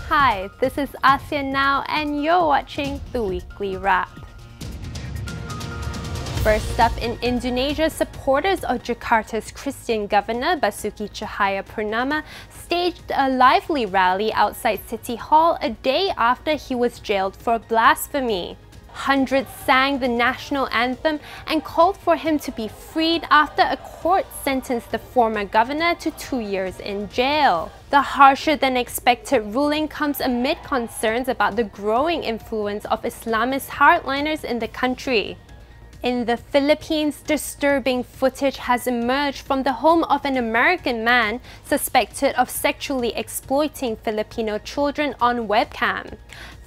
Hi, this is Asean Now and you're watching the Weekly Wrap. First up, in Indonesia, supporters of Jakarta's Christian governor Basuki Cahayapurnama staged a lively rally outside City Hall a day after he was jailed for blasphemy. Hundreds sang the national anthem and called for him to be freed after a court sentenced the former governor to 2 years in jail. The harsher than expected ruling comes amid concerns about the growing influence of Islamist hardliners in the country. In the Philippines, disturbing footage has emerged from the home of an American man suspected of sexually exploiting Filipino children on webcam.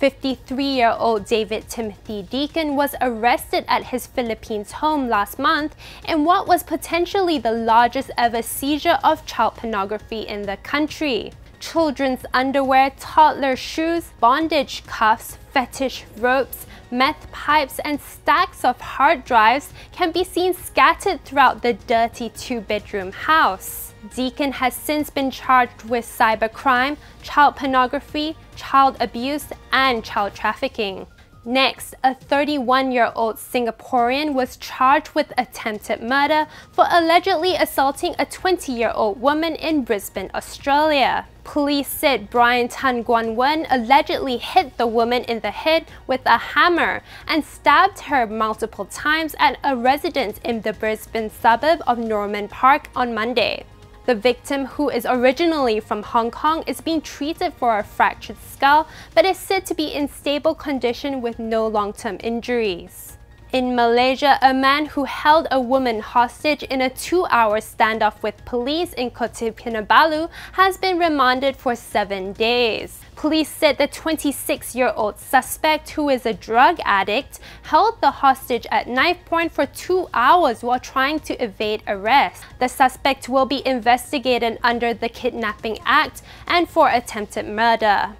53-year-old David Timothy Deacon was arrested at his Philippines home last month in what was potentially the largest ever seizure of child pornography in the country. Children's underwear, toddler shoes, bondage cuffs, fetish ropes, meth pipes, and stacks of hard drives can be seen scattered throughout the dirty two-bedroom house. Deacon has since been charged with cybercrime, child pornography, child abuse, and child trafficking. Next, a 31-year-old Singaporean was charged with attempted murder for allegedly assaulting a 20-year-old woman in Brisbane, Australia. Police said Brian Tan Guan Wen allegedly hit the woman in the head with a hammer and stabbed her multiple times at a residence in the Brisbane suburb of Norman Park on Monday. The victim, who is originally from Hong Kong, is being treated for a fractured skull but is said to be in stable condition with no long-term injuries. In Malaysia, a man who held a woman hostage in a 2-hour standoff with police in Kota Kinabalu has been remanded for 7 days. Police said the 26-year-old suspect, who is a drug addict, held the hostage at knife point for 2 hours while trying to evade arrest. The suspect will be investigated under the Kidnapping Act and for attempted murder.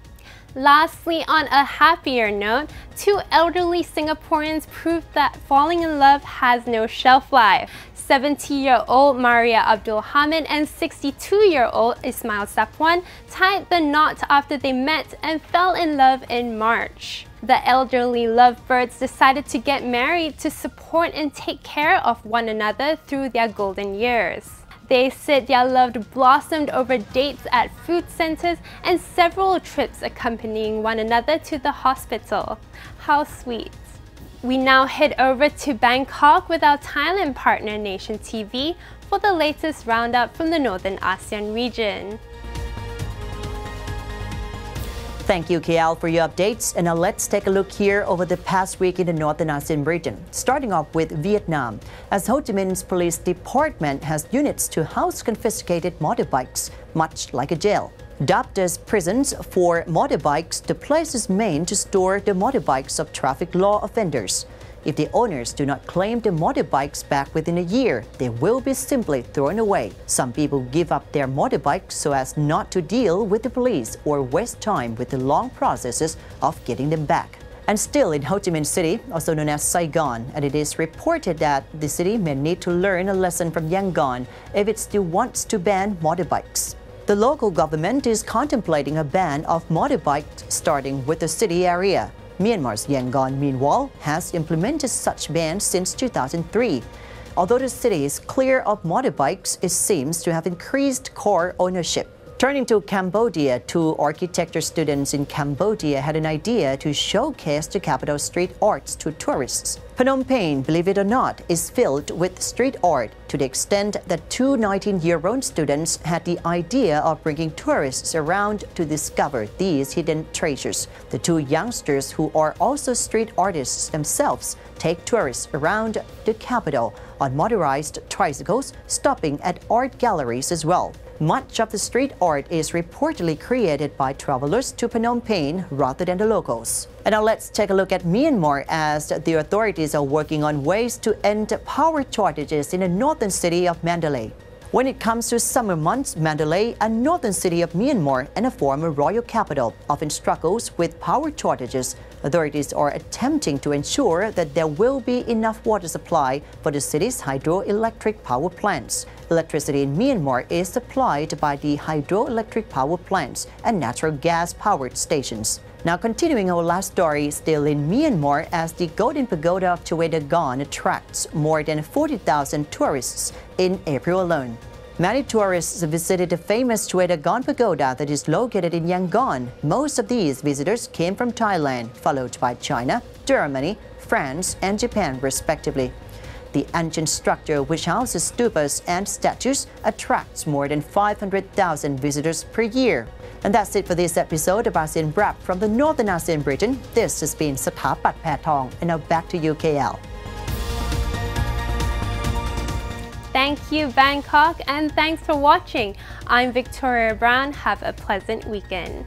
Lastly, on a happier note, 2 elderly Singaporeans proved that falling in love has no shelf life. 70-year-old Maria Abdul Hamid and 62-year-old Ismail Safwan tied the knot after they met and fell in love in March. The elderly lovebirds decided to get married to support and take care of one another through their golden years. They said their love blossomed over dates at food centers and several trips accompanying one another to the hospital. How sweet. We now head over to Bangkok with our Thailand partner Nation TV for the latest roundup from the Northern ASEAN region. Thank you, KL, for your updates. And now let's take a look here over the past week in the Northern ASEAN region. Starting off with Vietnam, as Ho Chi Minh's police department has units to house confiscated motorbikes, much like a jail. Dubbed as prisons for motorbikes, the place is meant to store the motorbikes of traffic law offenders. If the owners do not claim the motorbikes back within a year, they will be simply thrown away. Some people give up their motorbikes so as not to deal with the police or waste time with the long processes of getting them back. And still in Ho Chi Minh City, also known as Saigon, and it is reported that the city may need to learn a lesson from Yangon if it still wants to ban motorbikes. The local government is contemplating a ban of motorbikes starting with the city area. Myanmar's Yangon, meanwhile, has implemented such bans since 2003. Although the city is clear of motorbikes, it seems to have increased car ownership. Turning to Cambodia, 2 architecture students in Cambodia had an idea to showcase the capital's street arts to tourists. Phnom Penh, believe it or not, is filled with street art to the extent that 2 19-year-old students had the idea of bringing tourists around to discover these hidden treasures. The 2 youngsters, who are also street artists themselves, take tourists around the capital on motorized tricycles, stopping at art galleries as well. Much of the street art is reportedly created by travelers to Phnom Penh rather than the locals. And now let's take a look at Myanmar, as the authorities are working on ways to end power shortages in the northern city of Mandalay. When it comes to summer months, Mandalay, a northern city of Myanmar and a former royal capital, often struggles with power shortages Authorities are attempting to ensure that there will be enough water supply for the city's hydroelectric power plants. Electricity in Myanmar is supplied by the hydroelectric power plants and natural gas powered stations. Now continuing our last story, still in Myanmar, as the Golden Pagoda of Yangon attracts more than 40,000 tourists in April alone. Many tourists visited the famous Yangon Pagoda that is located in Yangon. Most of these visitors came from Thailand, followed by China, Germany, France, and Japan, respectively. The ancient structure, which houses stupas and statues, attracts more than 500,000 visitors per year. And that's it for this episode of ASEAN Wrap from the Northern ASEAN region. This has been Sathapat Paetong, and now back to you, KL. Thank you, Bangkok, and thanks for watching. I'm Victoria Brown. Have a pleasant weekend.